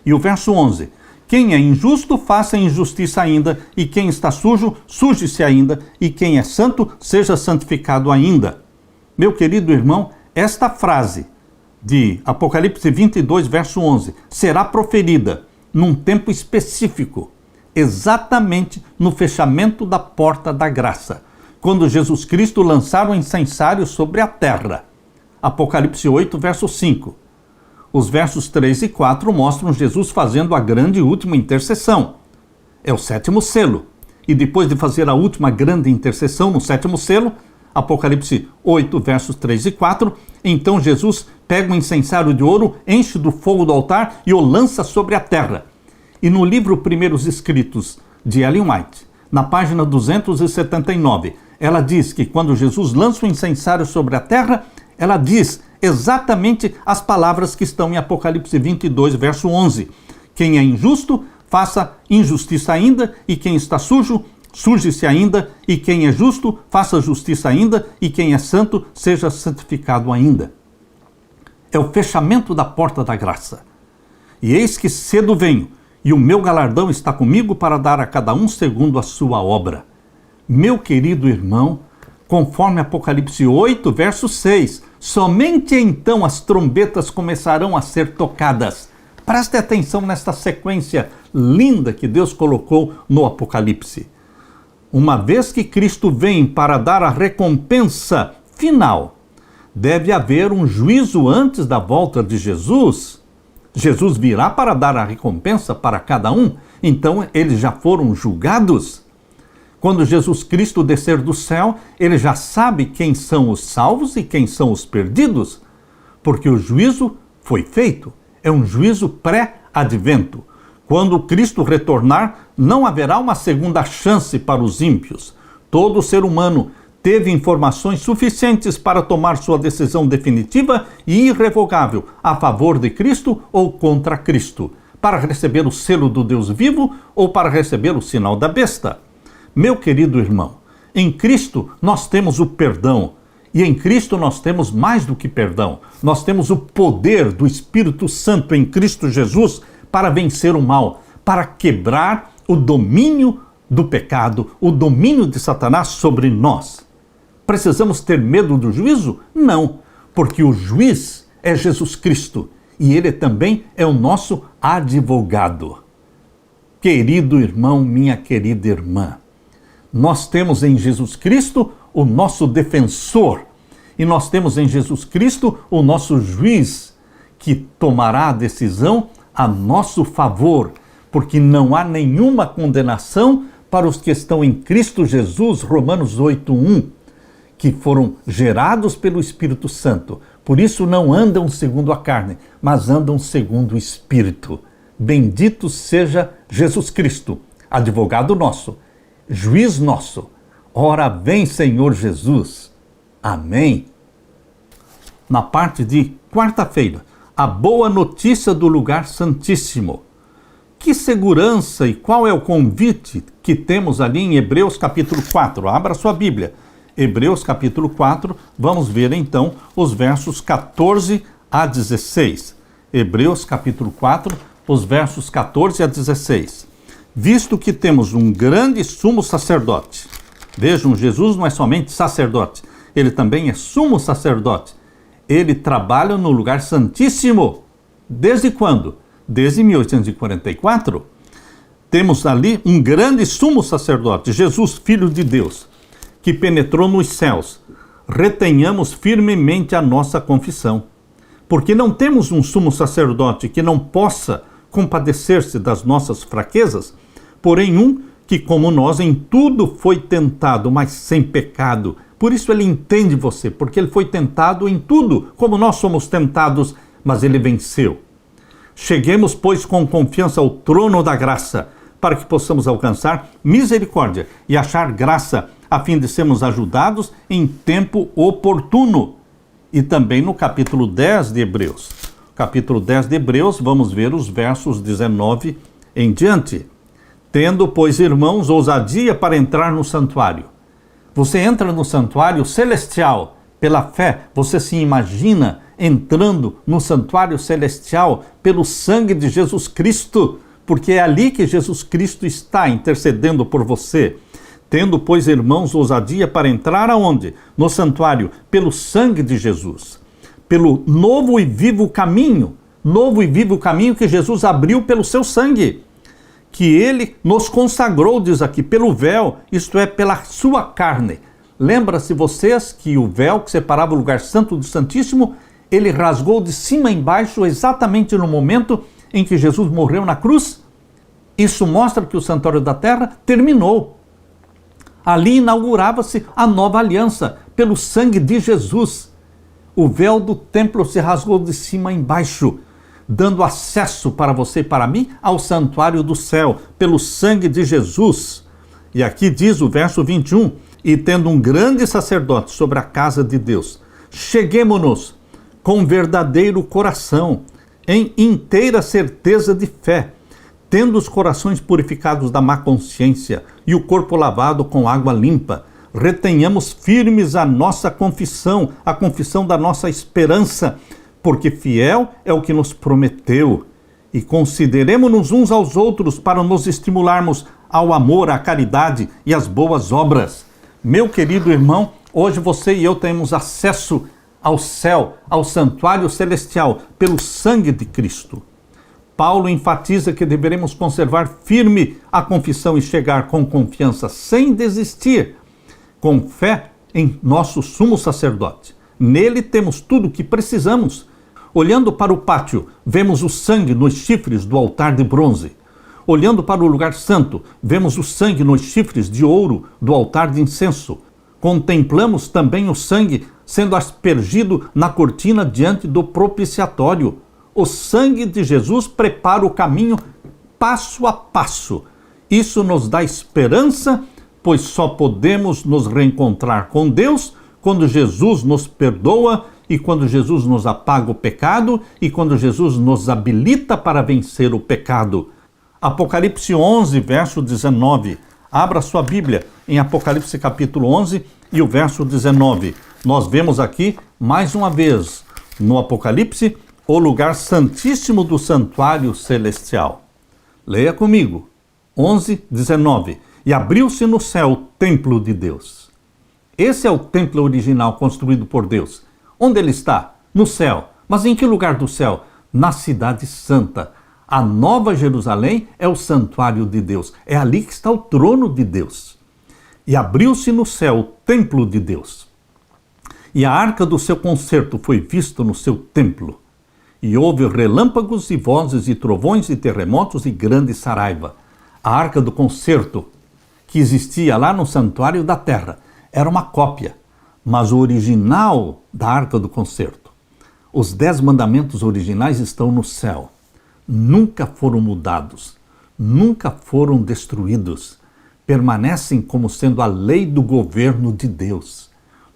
E o verso 11: quem é injusto, faça injustiça ainda, e quem está sujo, suje-se ainda, e quem é santo, seja santificado ainda. Meu querido irmão, esta frase de Apocalipse 22, verso 11, será proferida num tempo específico, exatamente no fechamento da porta da graça, quando Jesus Cristo lançar o incensário sobre a terra. Apocalipse 8, verso 5. Os versos 3 e 4 mostram Jesus fazendo a grande e última intercessão. É o sétimo selo. E depois de fazer a última grande intercessão no sétimo selo, Apocalipse 8, versos 3 e 4, então Jesus pega um incensário de ouro, enche do fogo do altar e o lança sobre a terra. E no livro Primeiros Escritos, de Ellen White, na página 279, ela diz que quando Jesus lança o incensário sobre a terra, ela diz exatamente as palavras que estão em Apocalipse 22, verso 11. Quem é injusto, faça injustiça ainda, e quem está sujo, suje-se ainda, e quem é justo, faça justiça ainda, e quem é santo, seja santificado ainda. É o fechamento da porta da graça. E eis que cedo venho, e o meu galardão está comigo para dar a cada um segundo a sua obra. Meu querido irmão, conforme Apocalipse 8, verso 6, somente então as trombetas começarão a ser tocadas. Preste atenção nesta sequência linda que Deus colocou no Apocalipse. Uma vez que Cristo vem para dar a recompensa final, deve haver um juízo antes da volta de Jesus. Jesus virá para dar a recompensa para cada um, então eles já foram julgados. Quando Jesus Cristo descer do céu, ele já sabe quem são os salvos e quem são os perdidos, porque o juízo foi feito, é um juízo pré-advento. Quando Cristo retornar, não haverá uma segunda chance para os ímpios. Todo ser humano teve informações suficientes para tomar sua decisão definitiva e irrevogável a favor de Cristo ou contra Cristo, para receber o selo do Deus vivo ou para receber o sinal da besta. Meu querido irmão, em Cristo nós temos o perdão, e em Cristo nós temos mais do que perdão. Nós temos o poder do Espírito Santo em Cristo Jesus para vencer o mal, para quebrar o domínio do pecado, o domínio de Satanás sobre nós. Precisamos ter medo do juízo? Não, porque o juiz é Jesus Cristo e ele também é o nosso advogado. Querido irmão, minha querida irmã, nós temos em Jesus Cristo o nosso defensor e nós temos em Jesus Cristo o nosso juiz que tomará a decisão a nosso favor, porque não há nenhuma condenação para os que estão em Cristo Jesus, Romanos 8:1, que foram gerados pelo Espírito Santo. Por isso não andam segundo a carne, mas andam segundo o Espírito. Bendito seja Jesus Cristo, advogado nosso, juiz nosso. Ora vem, Senhor Jesus. Amém. Na parte de quarta-feira, a boa notícia do lugar santíssimo. Que segurança e qual é o convite que temos ali em Hebreus capítulo 4? Abra sua Bíblia. Hebreus capítulo 4, vamos ver então os versos 14 a 16. Hebreus capítulo 4, os versos 14 a 16. Visto que temos um grande sumo sacerdote. Vejam, Jesus não é somente sacerdote, ele também é sumo sacerdote. Ele trabalha no lugar santíssimo. Desde quando? Desde 1844. Temos ali um grande sumo sacerdote, Jesus, Filho de Deus, que penetrou nos céus. Retenhamos firmemente a nossa confissão, porque não temos um sumo sacerdote que não possa compadecer-se das nossas fraquezas, porém um que, como nós, em tudo foi tentado, mas sem pecado. Por isso ele entende você, porque ele foi tentado em tudo, como nós somos tentados, mas ele venceu. Cheguemos, pois, com confiança ao trono da graça, para que possamos alcançar misericórdia e achar graça, a fim de sermos ajudados em tempo oportuno. E também no capítulo 10 de Hebreus. Capítulo 10 de Hebreus, vamos ver os versos 19 em diante. Tendo, pois, irmãos, ousadia para entrar no santuário. Você entra no santuário celestial pela fé. Você se imagina entrando no santuário celestial pelo sangue de Jesus Cristo, porque é ali que Jesus Cristo está intercedendo por você. Tendo, pois, irmãos, ousadia para entrar aonde? No santuário, pelo sangue de Jesus, pelo novo e vivo caminho que Jesus abriu pelo seu sangue, que ele nos consagrou, diz aqui, pelo véu, isto é, pela sua carne. Lembra-se vocês que o véu que separava o lugar santo do santíssimo, ele rasgou de cima a embaixo exatamente no momento em que Jesus morreu na cruz? Isso mostra que o santuário da terra terminou. Ali inaugurava-se a nova aliança pelo sangue de Jesus. O véu do templo se rasgou de cima a embaixo, dando acesso para você e para mim ao santuário do céu, pelo sangue de Jesus. E aqui diz o verso 21, e tendo um grande sacerdote sobre a casa de Deus, cheguemo-nos com verdadeiro coração, em inteira certeza de fé, tendo os corações purificados da má consciência e o corpo lavado com água limpa, retenhamos firmes a nossa confissão, a confissão da nossa esperança, porque fiel é o que nos prometeu. E consideremo-nos uns aos outros para nos estimularmos ao amor, à caridade e às boas obras. Meu querido irmão, hoje você e eu temos acesso ao céu, ao santuário celestial, pelo sangue de Cristo. Paulo enfatiza que deveremos conservar firme a confissão e chegar com confiança, sem desistir, com fé em nosso sumo sacerdote. Nele temos tudo o que precisamos. Olhando para o pátio, vemos o sangue nos chifres do altar de bronze. Olhando para o lugar santo, vemos o sangue nos chifres de ouro do altar de incenso. Contemplamos também o sangue sendo aspergido na cortina diante do propiciatório. O sangue de Jesus prepara o caminho passo a passo. Isso nos dá esperança, pois só podemos nos reencontrar com Deus quando Jesus nos perdoa e quando Jesus nos apaga o pecado e quando Jesus nos habilita para vencer o pecado. Apocalipse 11, verso 19. Abra sua Bíblia em Apocalipse capítulo 11 e o verso 19. Nós vemos aqui, mais uma vez, no Apocalipse, o lugar santíssimo do santuário celestial. Leia comigo. 11, 19. E abriu-se no céu o templo de Deus. Esse é o templo original construído por Deus. Onde ele está? No céu. Mas em que lugar do céu? Na cidade santa. A Nova Jerusalém é o santuário de Deus. É ali que está o trono de Deus. E abriu-se no céu o templo de Deus. E a arca do seu concerto foi vista no seu templo. E houve relâmpagos e vozes e trovões e terremotos e grande saraiva. A arca do concerto que existia lá no santuário da terra era uma cópia, mas o original da arca do concerto, os 10 mandamentos originais estão no céu. Nunca foram mudados, nunca foram destruídos. Permanecem como sendo a lei do governo de Deus.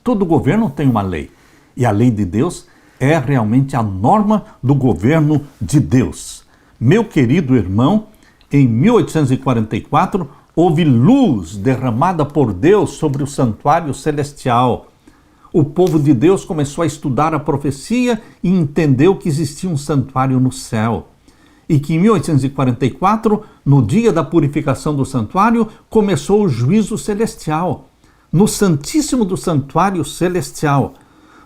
Todo governo tem uma lei, e a lei de Deus é realmente a norma do governo de Deus. Meu querido irmão, em 1844, houve luz derramada por Deus sobre o santuário celestial. O povo de Deus começou a estudar a profecia e entendeu que existia um santuário no céu. E que em 1844, no dia da purificação do santuário, começou o juízo celestial. No Santíssimo do Santuário Celestial,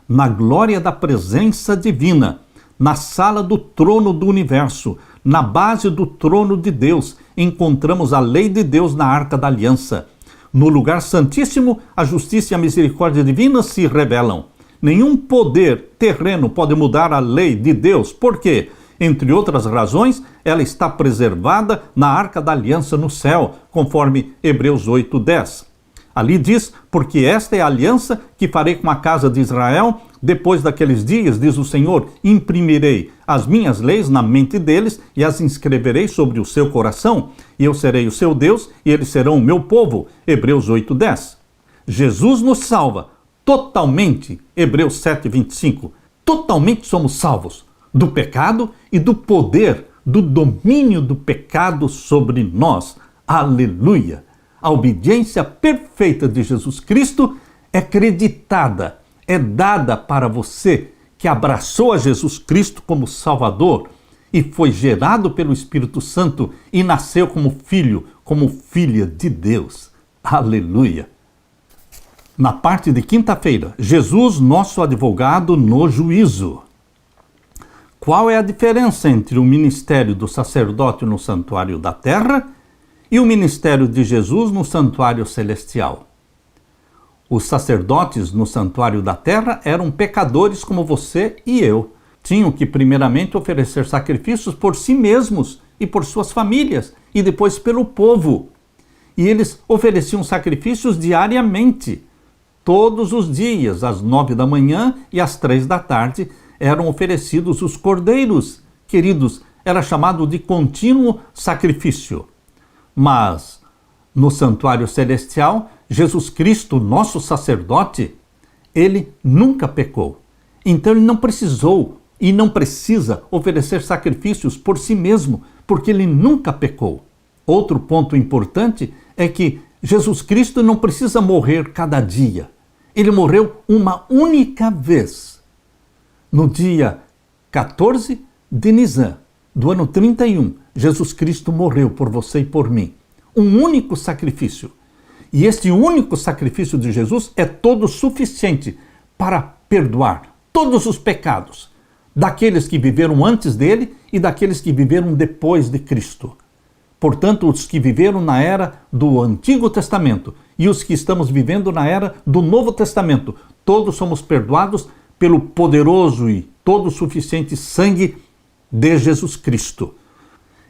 na glória da presença divina, na sala do trono do universo, na base do trono de Deus, encontramos a lei de Deus na Arca da Aliança. No lugar santíssimo, a justiça e a misericórdia divina se revelam. Nenhum poder terreno pode mudar a lei de Deus. Por quê? Entre outras razões, ela está preservada na Arca da Aliança no céu, conforme Hebreus 8:10. Ali diz, porque esta é a aliança que farei com a casa de Israel, depois daqueles dias, diz o Senhor, imprimirei as minhas leis na mente deles e as inscreverei sobre o seu coração, e eu serei o seu Deus e eles serão o meu povo. Hebreus 8:10. Jesus nos salva totalmente, Hebreus 7:25. Totalmente somos salvos do pecado e do poder, do domínio do pecado sobre nós. Aleluia! A obediência perfeita de Jesus Cristo é creditada, é dada para você que abraçou a Jesus Cristo como Salvador e foi gerado pelo Espírito Santo e nasceu como filho, como filha de Deus. Aleluia! Na parte de quinta-feira, Jesus, nosso advogado no juízo. Qual é a diferença entre o ministério do sacerdote no santuário da terra e o ministério de Jesus no santuário celestial? Os sacerdotes no santuário da terra eram pecadores como você e eu. Tinham que primeiramente oferecer sacrifícios por si mesmos e por suas famílias, e depois pelo povo. e eles ofereciam sacrifícios diariamente. Todos os dias, às 9 da manhã e às 3 da tarde, eram oferecidos os cordeiros. Queridos, era chamado de contínuo sacrifício. Mas, no santuário celestial, Jesus Cristo, nosso sacerdote, ele nunca pecou. Então ele não precisou e não precisa oferecer sacrifícios por si mesmo, porque ele nunca pecou. Outro ponto importante é que Jesus Cristo não precisa morrer cada dia. Ele morreu uma única vez. No dia 14 de Nisan, do ano 31, Jesus Cristo morreu por você e por mim. Um único sacrifício. E este único sacrifício de Jesus é todo suficiente para perdoar todos os pecados daqueles que viveram antes dele e daqueles que viveram depois de Cristo. Portanto, os que viveram na era do Antigo Testamento e os que estamos vivendo na era do Novo Testamento, todos somos perdoados pelo poderoso e todo suficiente sangue de Jesus Cristo.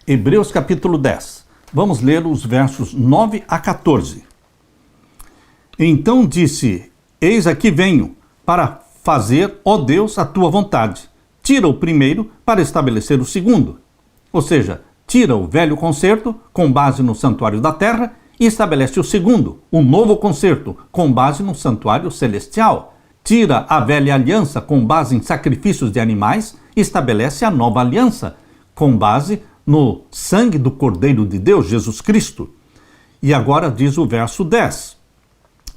Hebreus capítulo 10. Vamos ler os versos 9 a 14. Então disse: Eis aqui venho, para fazer, ó Deus, a tua vontade. Tira o primeiro para estabelecer o segundo. Ou seja, tira o velho concerto com base no santuário da terra e estabelece o segundo, o novo concerto, com base no santuário celestial. Tira a velha aliança com base em sacrifícios de animais e estabelece a nova aliança, com base no sangue do Cordeiro de Deus, Jesus Cristo. E agora diz o verso 10,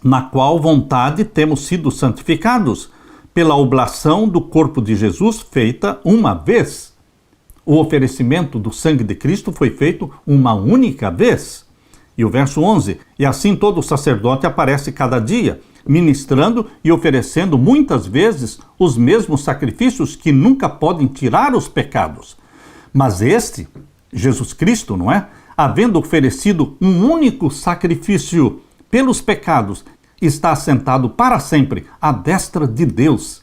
na qual vontade temos sido santificados, pela oblação do corpo de Jesus feita uma vez. O oferecimento do sangue de Cristo foi feito uma única vez. E o verso 11, e assim todo sacerdote aparece cada dia, ministrando e oferecendo muitas vezes os mesmos sacrifícios que nunca podem tirar os pecados. Mas este, Jesus Cristo, não é? Havendo oferecido um único sacrifício pelos pecados, está assentado para sempre à destra de Deus.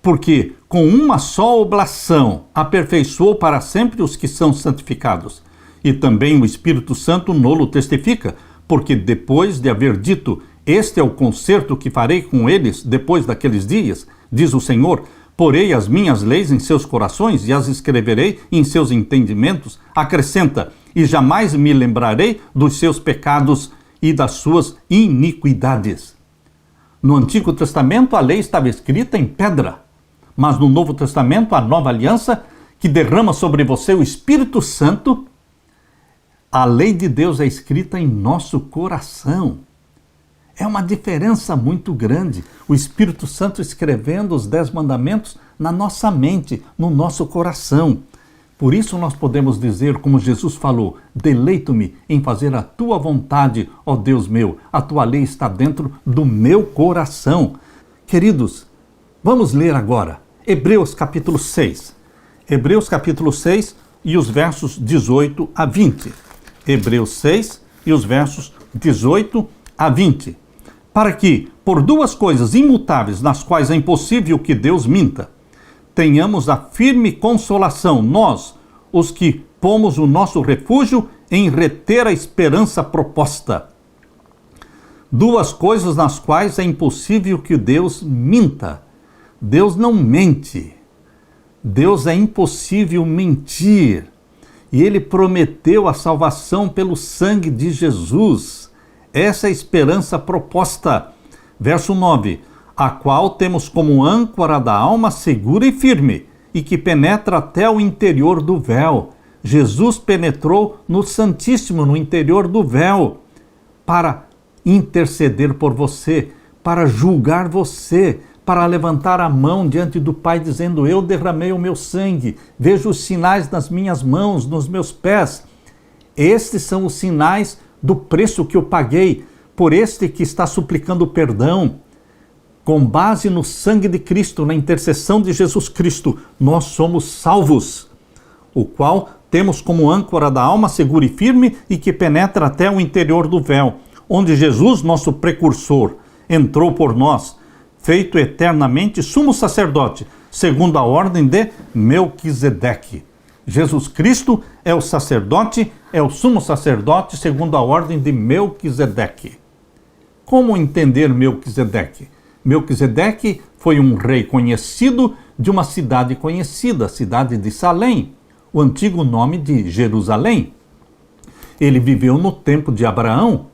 Porque com uma só oblação aperfeiçoou para sempre os que são santificados. E também o Espírito Santo nolo testifica, porque depois de haver dito: este é o concerto que farei com eles depois daqueles dias, diz o Senhor, porei as minhas leis em seus corações e as escreverei em seus entendimentos, acrescenta: e jamais me lembrarei dos seus pecados e das suas iniquidades. No Antigo Testamento a lei estava escrita em pedra, mas no Novo Testamento a nova aliança, que derrama sobre você o Espírito Santo, a lei de Deus é escrita em nosso coração. É uma diferença muito grande. O Espírito Santo escrevendo os 10 mandamentos na nossa mente, no nosso coração. Por isso nós podemos dizer, como Jesus falou: deleito-me em fazer a tua vontade, ó Deus meu. A tua lei está dentro do meu coração. Queridos, vamos ler agora Hebreus capítulo 6. Hebreus capítulo 6 e os versos 18 a 20. Hebreus 6 e os versos 18 a 20. Para que, por duas coisas imutáveis, nas quais é impossível que Deus minta, tenhamos a firme consolação, nós, os que pomos o nosso refúgio em reter a esperança proposta. Duas coisas nas quais é impossível que Deus minta. Deus não mente. Deus é impossível mentir. E Ele prometeu a salvação pelo sangue de Jesus. Essa é a esperança proposta. Verso 9. A qual temos como âncora da alma segura e firme, e que penetra até o interior do véu. Jesus penetrou no Santíssimo, no interior do véu, para interceder por você, para julgar você, para levantar a mão diante do Pai, dizendo: eu derramei o meu sangue, vejo os sinais nas minhas mãos, nos meus pés. Estes são os sinais do preço que eu paguei por este que está suplicando perdão. Com base no sangue de Cristo, na intercessão de Jesus Cristo, nós somos salvos, o qual temos como âncora da alma segura e firme e que penetra até o interior do véu, onde Jesus, nosso precursor, entrou por nós, feito eternamente sumo sacerdote, segundo a ordem de Melquisedeque. Jesus Cristo é o sacerdote é o sumo sacerdote segundo a ordem de Melquisedeque. Como entender Melquisedeque? Melquisedeque foi um rei conhecido de uma cidade conhecida, a cidade de Salém, o antigo nome de Jerusalém. Ele viveu no tempo de Abraão.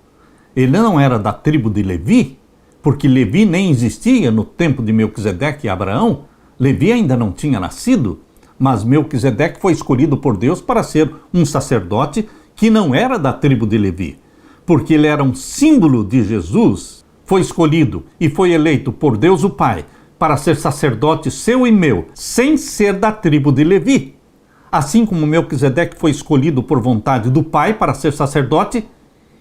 Ele não era da tribo de Levi, porque Levi nem existia no tempo de Melquisedeque e Abraão. Levi ainda não tinha nascido, mas Melquisedeque foi escolhido por Deus para ser um sacerdote que não era da tribo de Levi, porque ele era um símbolo de Jesus. Foi escolhido e foi eleito por Deus o Pai para ser sacerdote seu e meu, sem ser da tribo de Levi. Assim como Melquisedeque foi escolhido por vontade do Pai para ser sacerdote,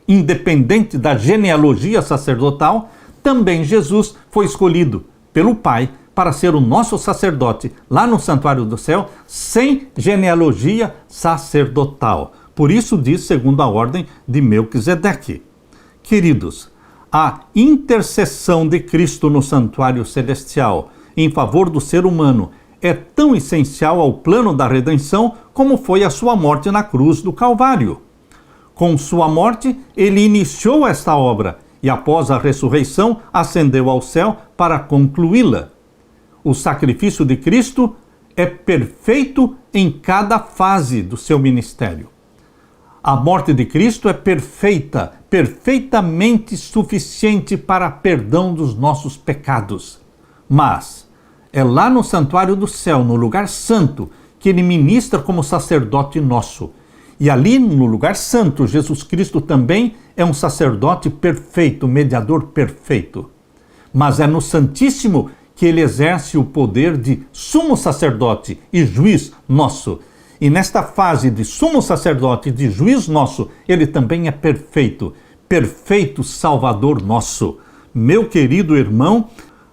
independente da genealogia sacerdotal, também Jesus foi escolhido pelo Pai para ser o nosso sacerdote lá no santuário do céu, sem genealogia sacerdotal. Por isso diz segundo a ordem de Melquisedeque. Queridos, a intercessão de Cristo no santuário celestial em favor do ser humano é tão essencial ao plano da redenção como foi a sua morte na cruz do Calvário. Com sua morte, ele iniciou esta obra e, após a ressurreição, ascendeu ao céu para concluí-la. O sacrifício de Cristo é perfeito em cada fase do seu ministério. A morte de Cristo é perfeita, perfeitamente suficiente para perdão dos nossos pecados. Mas é lá no santuário do céu, no lugar santo, que ele ministra como sacerdote nosso. E ali no lugar santo, Jesus Cristo também é um sacerdote perfeito, mediador perfeito. Mas é no Santíssimo que ele exerce o poder de sumo sacerdote e juiz nosso. E nesta fase de sumo sacerdote e de juiz nosso, ele também é perfeito, perfeito Salvador nosso. Meu querido irmão,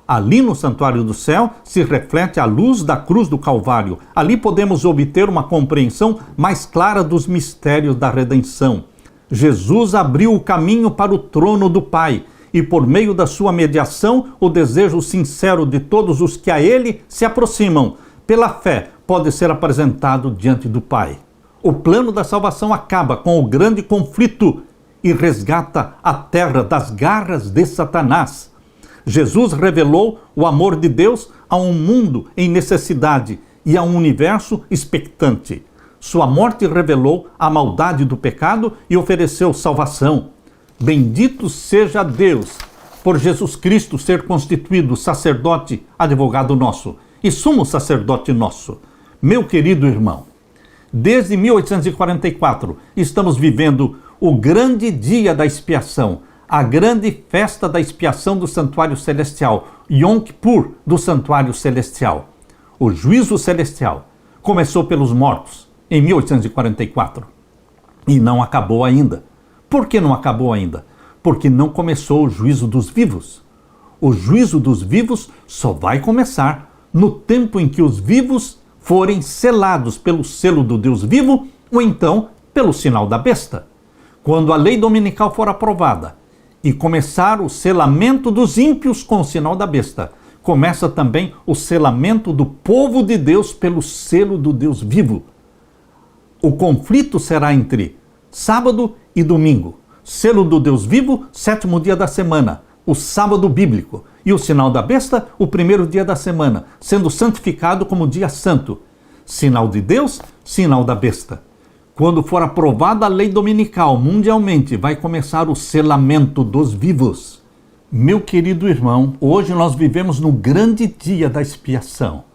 ali no santuário do céu se reflete a luz da cruz do Calvário. Ali podemos obter uma compreensão mais clara dos mistérios da redenção. Jesus abriu o caminho para o trono do Pai e, por meio da sua mediação, o desejo sincero de todos os que a ele se aproximam, pela fé, pode ser apresentado diante do Pai. O plano da salvação acaba com o grande conflito e resgata a terra das garras de Satanás. Jesus revelou o amor de Deus a um mundo em necessidade e a um universo expectante. Sua morte revelou a maldade do pecado e ofereceu salvação. Bendito seja Deus por Jesus Cristo ser constituído sacerdote, advogado nosso e sumo sacerdote nosso. Meu querido irmão, desde 1844 estamos vivendo o grande dia da expiação, a grande festa da expiação do santuário celestial, Yom Kippur do santuário celestial. O juízo celestial começou pelos mortos em 1844 e não acabou ainda. Por que não acabou ainda? Porque não começou o juízo dos vivos. O juízo dos vivos só vai começar no tempo em que os vivos forem selados pelo selo do Deus vivo ou então pelo sinal da besta. Quando a lei dominical for aprovada e começar o selamento dos ímpios com o sinal da besta, começa também o selamento do povo de Deus pelo selo do Deus vivo. O conflito será entre sábado e domingo. Selo do Deus vivo, 7º dia da semana, o sábado bíblico. E o sinal da besta, o 1º dia da semana, sendo santificado como dia santo. Sinal de Deus, sinal da besta. Quando for aprovada a lei dominical mundialmente, vai começar o selamento dos vivos. Meu querido irmão, hoje nós vivemos no grande dia da expiação.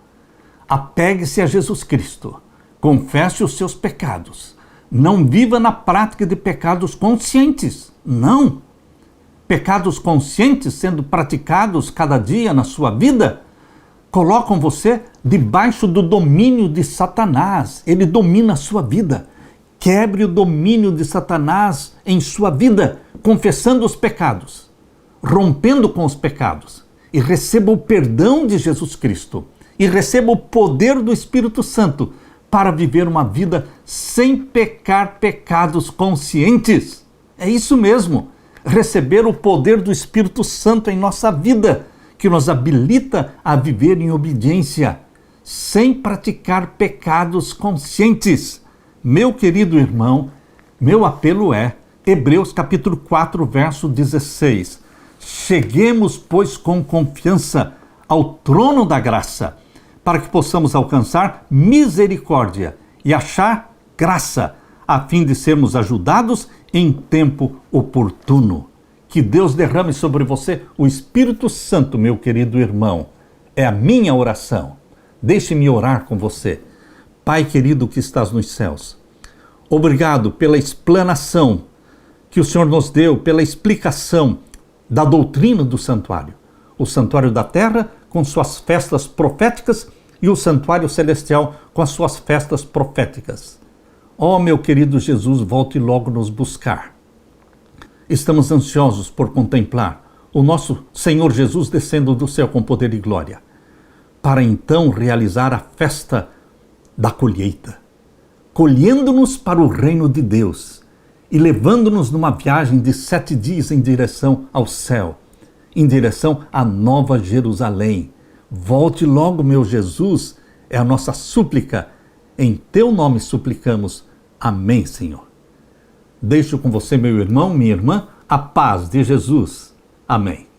Apegue-se a Jesus Cristo. Confesse os seus pecados. Não viva na prática de pecados conscientes. Não. Pecados conscientes sendo praticados cada dia na sua vida colocam você debaixo do domínio de Satanás. Ele domina a sua vida. Quebre o domínio de Satanás em sua vida, confessando os pecados, rompendo com os pecados, e receba o perdão de Jesus Cristo, e receba o poder do Espírito Santo para viver uma vida sem pecar pecados conscientes. É isso mesmo, receber o poder do Espírito Santo em nossa vida, que nos habilita a viver em obediência, sem praticar pecados conscientes. Meu querido irmão, Meu apelo é Hebreus capítulo 4, verso 16. Cheguemos, pois, com confiança ao trono da graça, para que possamos alcançar misericórdia e achar graça, a fim de sermos ajudados em tempo oportuno. Que Deus derrame sobre você o Espírito Santo, meu querido irmão. É a minha oração. Deixe-me orar com você. Pai querido que estás nos céus, obrigado pela explanação que o Senhor nos deu, pela explicação da doutrina do santuário. O santuário da terra com suas festas proféticas e o santuário celestial com as suas festas proféticas. Ó meu querido Jesus, volte logo nos buscar. Estamos ansiosos por contemplar o nosso Senhor Jesus descendo do céu com poder e glória, para então realizar a festa da colheita, colhendo-nos para o reino de Deus e levando-nos numa viagem de 7 dias em direção ao céu, em direção à Nova Jerusalém. Volte logo, meu Jesus, é a nossa súplica. Em teu nome suplicamos. Amém, Senhor. Deixo com você, meu irmão, minha irmã, a paz de Jesus. Amém.